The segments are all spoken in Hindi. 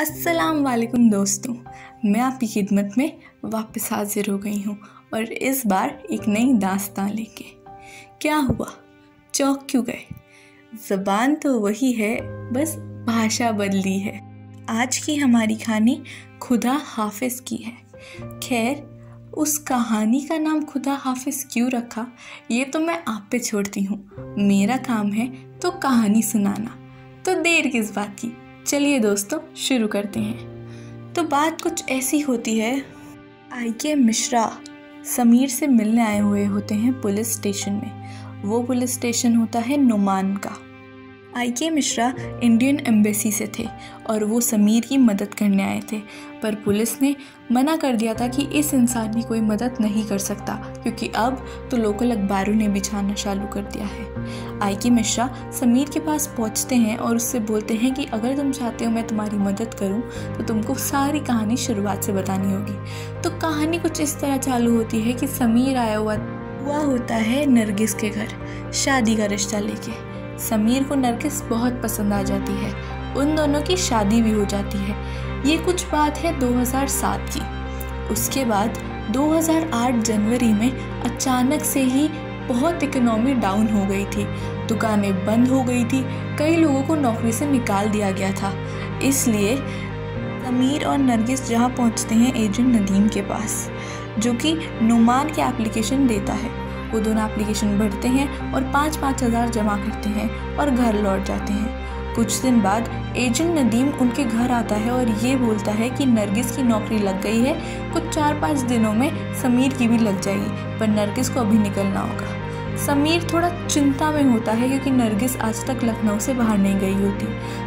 अस्सलाम वालेकुम दोस्तों, मैं आपकी खिदमत में वापस हाजिर हो गई हूँ और इस बार एक नई दास्तान लेके। क्या हुआ, चौंक क्यों गए? ज़बान तो वही है, बस भाषा बदली है। आज की हमारी कहानी खुदा हाफिज़ की है। खैर, उस कहानी का नाम खुदा हाफिज़ क्यों रखा ये तो मैं आप पे छोड़ती हूँ। मेरा काम है तो कहानी सुनाना, तो देर किस बात की, चलिए दोस्तों शुरू करते हैं। तो बात कुछ ऐसी होती है। IK मिश्रा समीर से मिलने आए हुए होते हैं पुलिस स्टेशन में। वो पुलिस स्टेशन होता है नुमान का। IK मिश्रा इंडियन एम्बेसी से थे और वो समीर की मदद करने आए थे, पर पुलिस ने मना कर दिया था कि इस इंसान की कोई मदद नहीं कर सकता, क्योंकि अब तो लोकल अखबारों ने भी छापना चालू कर दिया है। IK मिश्रा समीर के पास पहुंचते हैं और उससे बोलते हैं कि अगर तुम चाहते हो मैं तुम्हारी मदद करूं तो तुमको सारी कहानी शुरुआत से बतानी होगी। तो कहानी कुछ इस तरह चालू होती है कि समीर आया हुआ होता है नरगिस के घर शादी का रिश्ता लेके। समीर को नरगिस बहुत पसंद आ जाती है, उन दोनों की शादी भी हो जाती है। ये कुछ बात है 2007 की। उसके बाद 2008 जनवरी में अचानक से ही बहुत इकोनॉमी डाउन हो गई थी, दुकानें बंद हो गई थी, कई लोगों को नौकरी से निकाल दिया गया था। इसलिए समीर और नरगिस जहाँ पहुँचते हैं एजेंट नदीम के पास, जो कि नुमान के एप्लीकेशन देता है। वो दोनों एप्लीकेशन भरते हैं और 5-5 हज़ार जमा करते हैं और घर लौट जाते हैं। कुछ दिन बाद एजेंट नदीम उनके घर आता है और ये बोलता है कि नरगिस की नौकरी लग गई है, कुछ 4-5 दिनों में समीर की भी लग जाएगी, पर नरगिस को अभी निकलना होगा। समीर थोड़ा चिंता में होता है क्योंकि नरगिस आज तक लखनऊ से बाहर नहीं गई होती,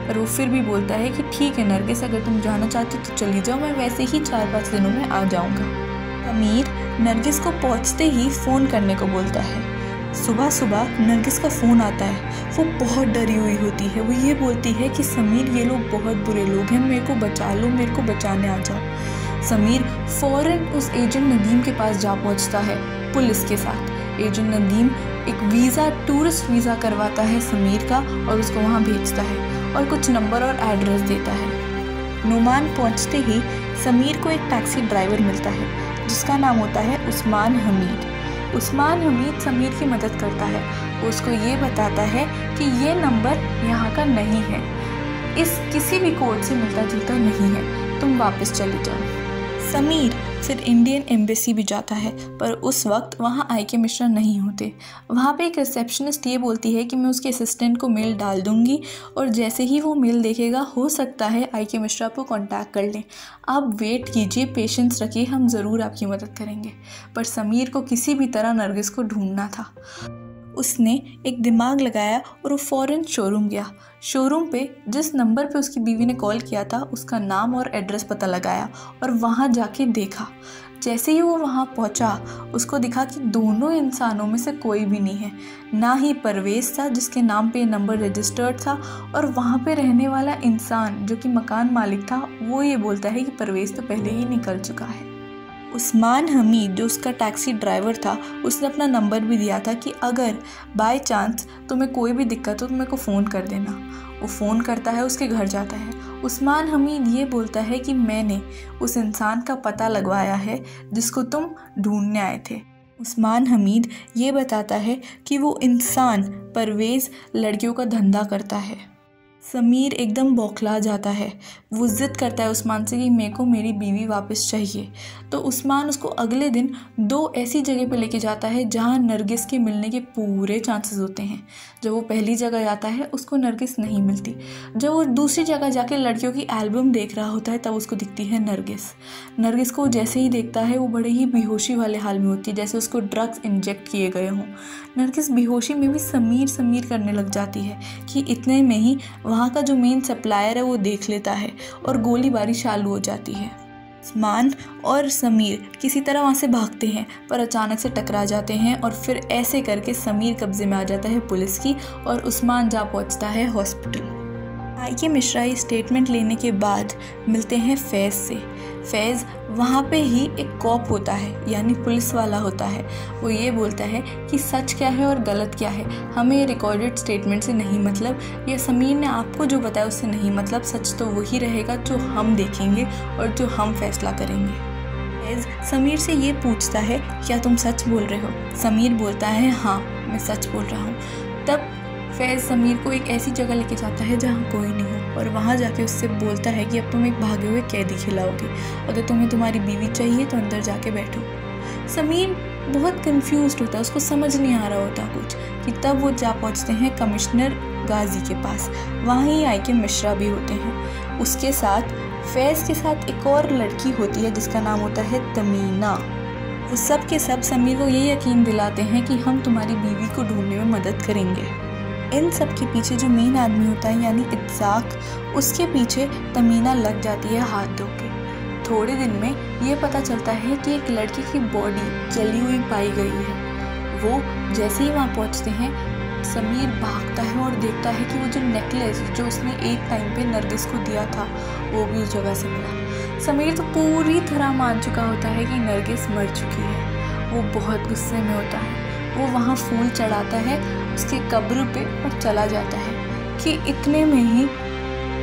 पर वो फिर भी बोलता है कि ठीक है नरगिस, अगर तुम जाना चाहती तो चली जाओ, मैं वैसे ही 4-5 दिनों में आ जाऊँगा। समीर नरगिस को पहुंचते ही फ़ोन करने को बोलता है। सुबह सुबह नरगिस का फ़ोन आता है। वो बहुत डरी हुई होती है। वो ये बोलती है कि समीर, ये लोग बहुत बुरे लोग हैं, मेरे को बचा लो, मेरे को बचाने आ जाओ। समीर फ़ौरन उस एजेंट नदीम के पास जा पहुंचता है पुलिस के साथ। एजेंट नदीम एक वीज़ा, टूरिस्ट वीज़ा करवाता है समीर का और उसको वहाँ भेजता है और कुछ नंबर और एड्रेस देता है। नुमान पहुँचते ही समीर को एक टैक्सी ड्राइवर मिलता है जिसका नाम होता है उस्मान हमीद। उस्मान हमीद समीर की मदद करता है। वो उसको ये बताता है कि ये नंबर यहाँ का नहीं है, इस किसी भी कोड से मिलता जुलता नहीं है, तुम वापस चले जाओ। समीर फिर इंडियन एम्बेसी भी जाता है, पर उस वक्त वहाँ IK मिश्रा नहीं होते। वहाँ पे एक रिसेप्शनिस्ट ये बोलती है कि मैं उसके असिस्टेंट को मेल डाल दूँगी और जैसे ही वो मेल देखेगा हो सकता है IK मिश्रा को कांटेक्ट कर लें। आप वेट कीजिए, पेशेंस रखिए, हम ज़रूर आपकी मदद करेंगे। पर समीर को किसी भी तरह नरगिस को ढूंढना था। उसने एक दिमाग लगाया और वो फ़ौरन शोरूम गया। शोरूम पे जिस नंबर पे उसकी बीवी ने कॉल किया था उसका नाम और एड्रेस पता लगाया और वहाँ जाके देखा। जैसे ही वो वहाँ पहुँचा उसको दिखा कि दोनों इंसानों में से कोई भी नहीं है। ना ही परवेज़ था जिसके नाम पे नंबर रजिस्टर्ड था, और वहाँ पे रहने वाला इंसान जो कि मकान मालिक था वो ये बोलता है कि परवेज़ तो पहले ही निकल चुका है। उस्मान हमीद जो उसका टैक्सी ड्राइवर था, उसने अपना नंबर भी दिया था कि अगर बाय चांस तुम्हें कोई भी दिक्कत हो तो मेरे को फ़ोन कर देना। वो फ़ोन करता है, उसके घर जाता है। उस्मान हमीद ये बोलता है कि मैंने उस इंसान का पता लगवाया है जिसको तुम ढूंढने आए थे। उस्मान हमीद ये बताता है कि वो इंसान परवेज़ लड़कियों का धंधा करता है। समीर एकदम बौखला जाता है। वो ज़िद करता है उस्मान से कि मेरे को मेरी बीवी वापस चाहिए। तो उस्मान उसको अगले दिन 2 ऐसी जगह पे लेके जाता है जहाँ नरगिस के मिलने के पूरे चांसेस होते हैं। जब वो पहली जगह जाता है उसको नरगिस नहीं मिलती। जब वो दूसरी जगह जाके लड़कियों की एल्बम देख रहा होता है तब उसको दिखती है नरगिस। नरगिस को जैसे ही देखता है वो बड़े ही बेहोशी वाले हाल में होती है, जैसे उसको ड्रग्स इंजेक्ट किए गए हों। नरगिस बेहोशी में भी समीर समीर करने लग जाती है कि इतने में ही वहाँ का जो मेन सप्लायर है वो देख लेता है और गोलीबारी चालू हो जाती है। उस्मान और समीर किसी तरह वहाँ से भागते हैं, पर अचानक से टकरा जाते हैं और फिर ऐसे करके समीर कब्जे में आ जाता है पुलिस की और उस्मान जा पहुँचता है हॉस्पिटल। IK मिश्रा ये स्टेटमेंट लेने के बाद मिलते हैं फैज़ से। फैज़ वहाँ पे ही एक कॉप होता है, यानी पुलिस वाला होता है। वो ये बोलता है कि सच क्या है और गलत क्या है, हमें ये रिकॉर्डेड स्टेटमेंट से नहीं मतलब, या समीर ने आपको जो बताया उससे नहीं मतलब, सच तो वही रहेगा जो हम देखेंगे और जो हम फैसला करेंगे। फैज़ समीर से ये पूछता है, क्या तुम सच बोल रहे हो? समीर बोलता है, हाँ मैं सच बोल रहा हूँ। तब फैज़ समीर को एक ऐसी जगह लेके जाता है जहाँ कोई नहीं हो, और वहाँ जाके उससे बोलता है कि अब तुम एक भागे हुए कैदी खिलाओगे, अगर तुम्हें तुम्हारी बीवी चाहिए तो अंदर जाके बैठो। समीर बहुत कंफ्यूज्ड होता है, उसको समझ नहीं आ रहा होता कुछ, कि तब वो जा पहुँचते हैं कमिश्नर गाजी के पास। वहाँ ही आई.के. मिश्रा भी होते हैं। उसके साथ फैज़ के साथ एक और लड़की होती है जिसका नाम होता है तमीना। वो सब के सब समीर को ये यकीन दिलाते हैं कि हम तुम्हारी बीवी को ढूंढने में मदद करेंगे। इन सब के पीछे जो मेन आदमी होता है यानी इत्ज़ाक, उसके पीछे तमीना लग जाती है हाथ धो के। थोड़े दिन में ये पता चलता है कि एक लड़की की बॉडी जली हुई पाई गई है। वो जैसे ही वहाँ पहुँचते हैं, समीर भागता है और देखता है कि वो जो नेकलेस जो उसने एक टाइम पे नरगिस को दिया था वो भी उस जगह से मिला। समीर तो पूरी तरह मान चुका होता है कि नरगिस मर चुकी है। वो बहुत गुस्से में होता है। वो वहाँ फूल चढ़ाता है उसके कब्र पे और चला जाता है कि इतने में ही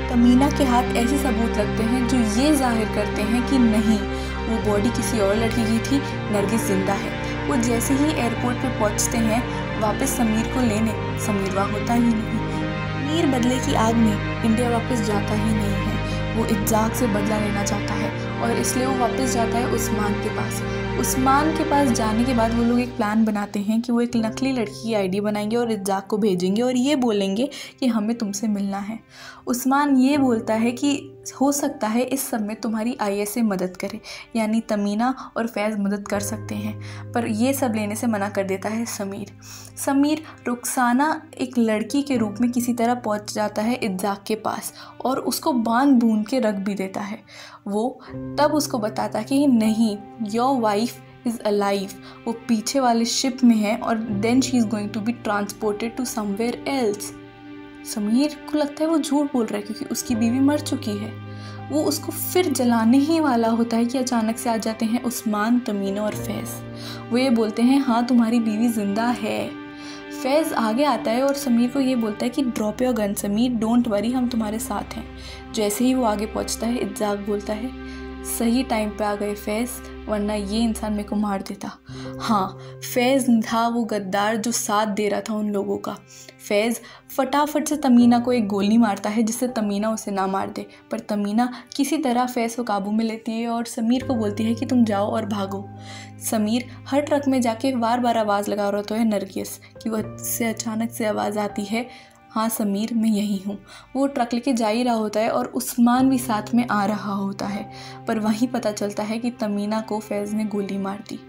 तमीना के हाथ ऐसे सबूत लगते हैं जो ये जाहिर करते हैं कि नहीं, वो बॉडी किसी और लड़की की थी, नरगिस जिंदा है। वो जैसे ही एयरपोर्ट पे पहुंचते हैं वापस समीर को लेने, समीर वहाँ होता ही नहीं। समीर बदले की आग में इंडिया वापस जाता ही नहीं है। वो इत्ज़ाक से बदला लेना चाहता है और इसलिए वो वापस जाता है उस्मान के पास। उस्मान के पास जाने के बाद वो लोग एक प्लान बनाते हैं कि वो एक नकली लड़की की आईडी बनाएंगे और इत्ज़ाक को भेजेंगे और ये बोलेंगे कि हमें तुमसे मिलना है। उस्मान ये बोलता है कि हो सकता है इस सब में तुम्हारी आईएसए मदद करे, यानी तमीना और फैज़ मदद कर सकते हैं, पर ये सब लेने से मना कर देता है समीर रुखसाना एक लड़की के रूप में किसी तरह पहुंच जाता है इत्ज़ाक के पास और उसको बांध बूंद के रख भी देता है। वो तब उसको बताता कि नहीं, योर वाइफ इज़ अलाइव, वो पीछे वाले शिप में है और then she is going to be transported to somewhere else. Sameer को लगता है वो झूठ बोल रहा है क्योंकि उसकी बीवी मर चुकी है। वो उसको फिर जलाने ही वाला होता है कि अचानक से आ जाते हैं उस्मान, तमीना और फैज़। वो ये बोलते हैं, हाँ तुम्हारी बीवी ज़िंदा है। फैज़ आगे आता है और समीर को ये बोलता है कि drop your gun Sameer, don't worry, हम तुम्हारे साथ हैं। जैसे ही वो आगे पहुंचता है इत्ज़ाक बोलता है, सही टाइम पे आ गए फैज़, वरना ये इंसान मेरे को मार देता। हाँ, फैज़ था वो गद्दार जो साथ दे रहा था उन लोगों का। फैज़ फटाफट से तमीना को एक गोली मारता है जिससे तमीना उसे ना मार दे, पर तमीना किसी तरह फैज़ को काबू में लेती है और समीर को बोलती है कि तुम जाओ और भागो। समीर हर ट्रक में जाके बार बार आवाज़ लगा रहा होता है नरगिस कि वह से अचानक से आवाज़ आती है, हाँ समीर मैं यहीं हूँ। वो ट्रक लेके जा ही रहा होता है और उस्मान भी साथ में आ रहा होता है, पर वहीं पता चलता है कि तमीना को फैज़ ने गोली मार दी।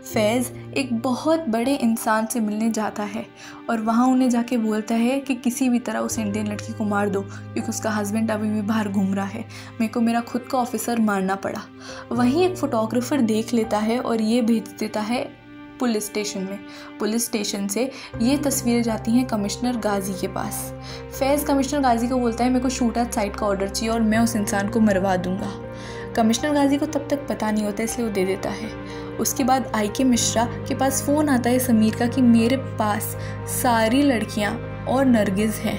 फैज़ एक बहुत बड़े इंसान से मिलने जाता है और वहाँ उन्हें जाके बोलता है कि किसी भी तरह उस इंडियन लड़की को मार दो क्योंकि उसका हस्बैंड अभी भी बाहर घूम रहा है, मेरे को मेरा खुद का ऑफिसर मारना पड़ा। वहीं एक फ़ोटोग्राफ़र देख लेता है और ये भेज देता है पुलिस स्टेशन में। पुलिस स्टेशन से ये तस्वीरें जाती हैं कमिश्नर गाजी के पास। फैज़ कमिश्नर गाजी को बोलता है, मेरे को शूट एट साइट का ऑर्डर चाहिए और मैं उस इंसान को मरवा दूंगा। कमिश्नर गाजी को तब तक पता नहीं होता इसलिए वो दे देता है। उसके बाद आई.के. मिश्रा के पास फ़ोन आता है समीर का कि मेरे पास सारी लड़कियां और नरगिस हैं,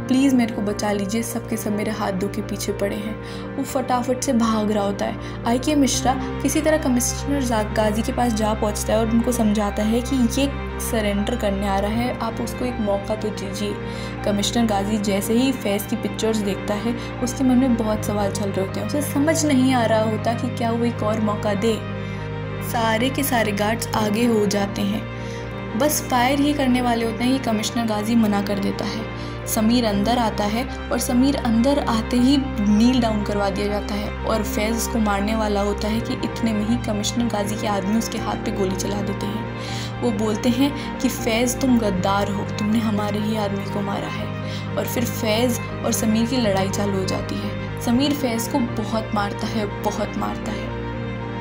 प्लीज़ मेरे को बचा लीजिए, सबके सब मेरे हाथ धो के पीछे पड़े हैं। वो फटाफट से भाग रहा होता है। आई.के. मिश्रा किसी तरह कमिश्नर गाजी के पास जा पहुंचता है और उनको समझाता है कि ये सरेंडर करने आ रहा है, आप उसको एक मौका तो दीजिए। कमिश्नर गाजी जैसे ही फैज़ की पिक्चर्स देखता है उसके मन में बहुत सवाल चल रहे होते हैं। उसे समझ नहीं आ रहा होता कि क्या वो एक और मौका दे। सारे के सारे गार्ड्स आगे हो जाते हैं, बस फायर ही करने वाले होते हैं कि कमिश्नर गाजी मना कर देता है। समीर अंदर आता है और समीर अंदर आते ही नील डाउन करवा दिया जाता है और फैज़ उसको मारने वाला होता है कि इतने में ही कमिश्नर गाजी के आदमी उसके हाथ पे गोली चला देते हैं। वो बोलते हैं कि फैज़ तुम गद्दार हो, तुमने हमारे ही आदमी को मारा है। और फिर फैज़ और समीर की लड़ाई चालू हो जाती है। समीर फैज़ को बहुत मारता है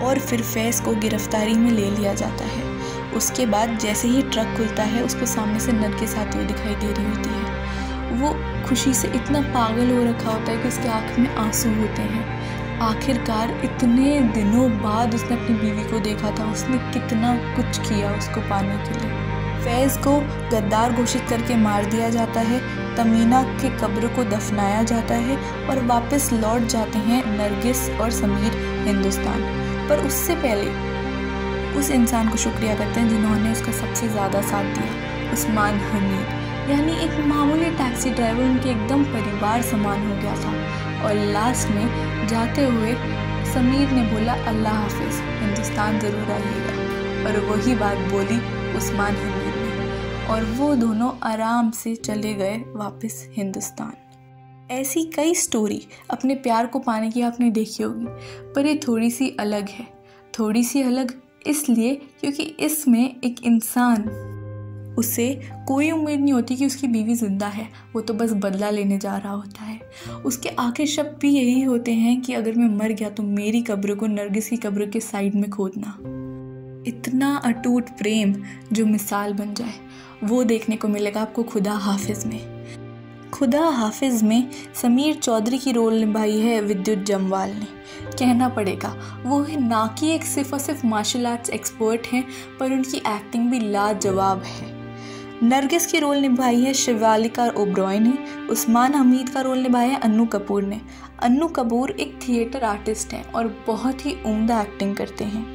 और फिर फैज़ को गिरफ्तारी में ले लिया जाता है। उसके बाद जैसे ही ट्रक खुलता है उसको सामने से नरगिस आती हुई दिखाई दे रही होती है। वो खुशी से इतना पागल हो रखा होता है कि उसके आँख में आंसू होते हैं। आखिरकार इतने दिनों बाद उसने अपनी बीवी को देखा था, उसने कितना कुछ किया उसको पाने के लिए। फैज़ को गद्दार घोषित करके मार दिया जाता है, तमीना के कब्र को दफनाया जाता है और वापस लौट जाते हैं नरगिस और समीर हिंदुस्तान। पर उससे पहले उस इंसान को शुक्रिया करते हैं जिन्होंने उसका सबसे ज़्यादा साथ दिया, उस्मान हमीद, यानी एक मामूली टैक्सी ड्राइवर उनके एकदम परिवार समान हो गया था। और लास्ट में जाते हुए समीर ने बोला अल्लाह हाफिज़, हिंदुस्तान ज़रूर आइएगा, और वही बात बोली उस्मान हमीद ने, और वो दोनों आराम से चले गए वापस हिंदुस्तान। ऐसी कई स्टोरी अपने प्यार को पाने की आपने देखी होगी, पर ये थोड़ी सी अलग है। थोड़ी सी अलग इसलिए क्योंकि इसमें एक इंसान, उसे कोई उम्मीद नहीं होती कि उसकी बीवी जिंदा है, वो तो बस बदला लेने जा रहा होता है। उसके आखिरी शब्द भी यही होते हैं कि अगर मैं मर गया तो मेरी कब्र को नरगिस की कब्र के साइड में खोदना। इतना अटूट प्रेम जो मिसाल बन जाए, वो देखने को मिलेगा आपको खुदा हाफिज़ में। खुदा हाफिज़ में समीर चौधरी की रोल निभाई है विद्युत जम्वाल ने। कहना पड़ेगा वो ना कि एक सिर्फ और सिर्फ मार्शल आर्ट्स एक्सपर्ट हैं, पर उनकी एक्टिंग भी लाजवाब है। नरगिस की रोल निभाई है शिवालिका ओबरॉय ने। उस्मान हमीद का रोल निभाया है अन्नू कपूर ने। अन्नू कपूर एक थिएटर आर्टिस्ट हैं और बहुत ही उम्दा एक्टिंग करते हैं।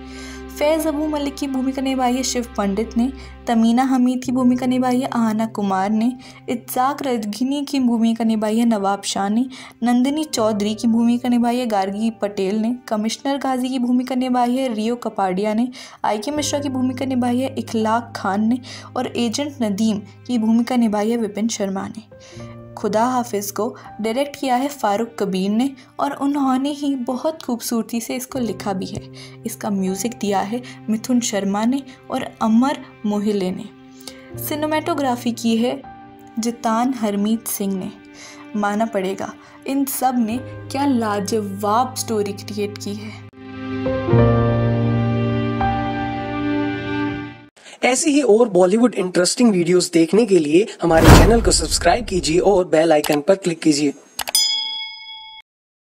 फैज़ अबू मलिक की भूमिका निभाई है शिव पंडित ने। तमीना हमीद की भूमिका निभाई है आहना कुमार ने। इत्ज़ाक रजगिनी की भूमिका निभाई है नवाब शाह ने। नंदिनी चौधरी की भूमिका निभाई है गार्गी पटेल ने। कमिश्नर गाजी की भूमिका निभाई है रियो कपाडिया ने। आई.के. मिश्रा की भूमिका निभाई है इखलाक खान ने। और एजेंट नदीम की भूमिका निभाई है विपिन शर्मा ने। खुदा हाफिज़ को डायरेक्ट किया है फारूक कबीर ने, और उन्होंने ही बहुत खूबसूरती से इसको लिखा भी है। इसका म्यूज़िक दिया है मिथुन शर्मा ने और अमर मोहिले ने। सिनेमेटोग्राफी की है जितान हरमीत सिंह ने। माना पड़ेगा इन सब ने क्या लाजवाब स्टोरी क्रिएट की है। ऐसी ही और बॉलीवुड इंटरेस्टिंग वीडियोस देखने के लिए हमारे चैनल को सब्सक्राइब कीजिए और बेल आइकन पर क्लिक कीजिए।